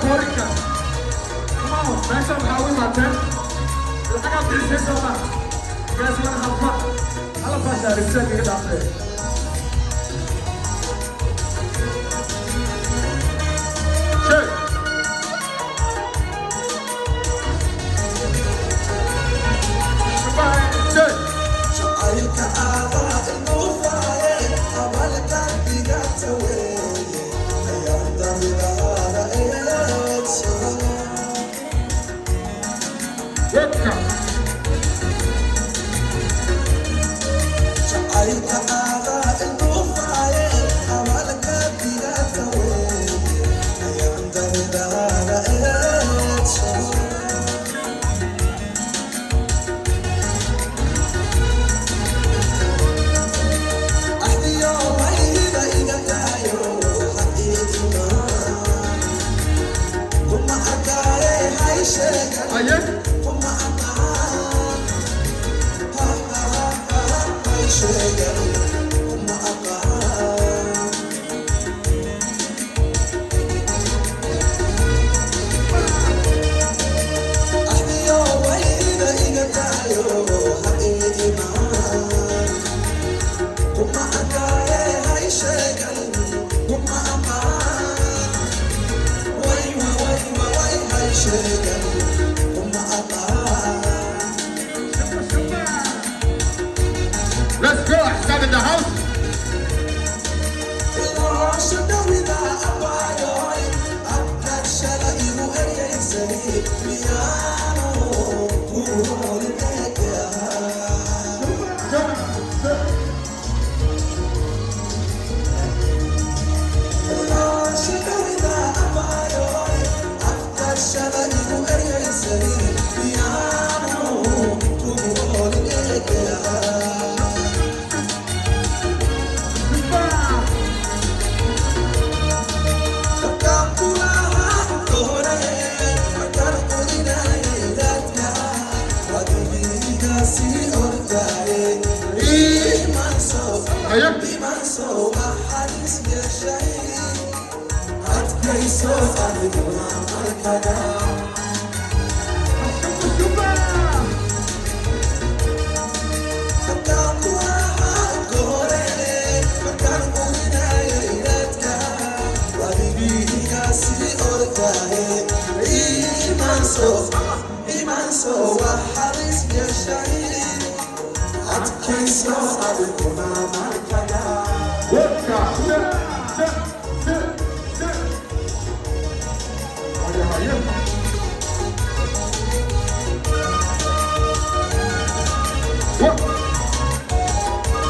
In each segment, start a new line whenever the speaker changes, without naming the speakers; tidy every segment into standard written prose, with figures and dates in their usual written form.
Borica. Come on, next up, how we my ten? I got this hit on that. You guys wanna have fun? I'll pass that in a second, get out there. Check. Goodbye, check. Let's go, start in the house.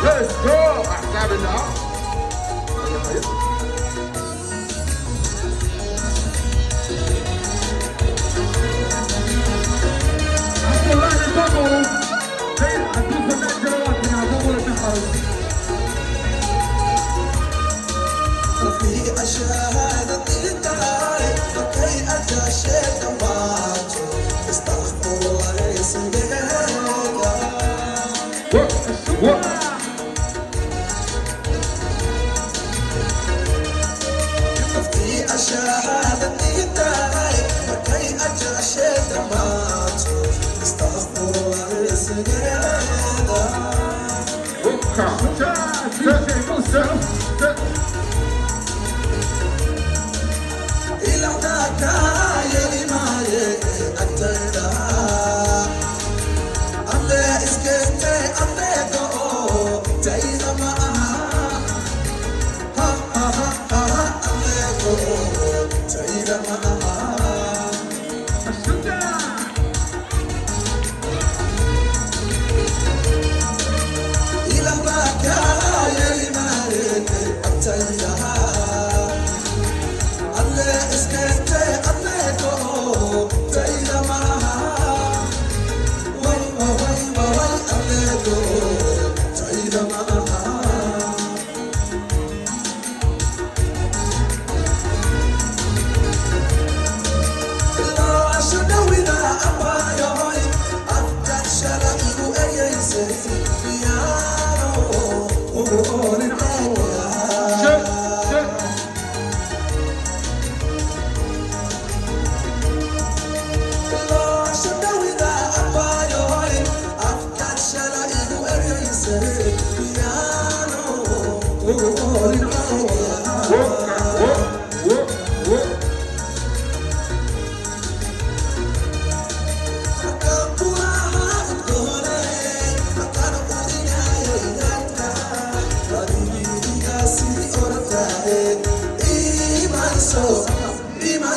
Let's go! Start in the house.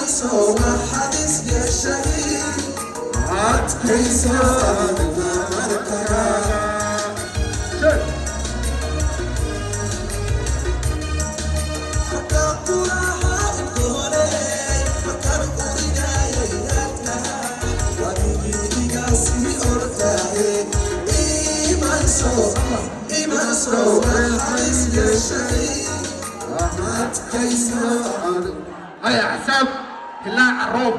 سو حديث يا شهيد عاد كيسان إيمان سو حديث يا شهيد عاد كيسان
هيا حساب هلا عروب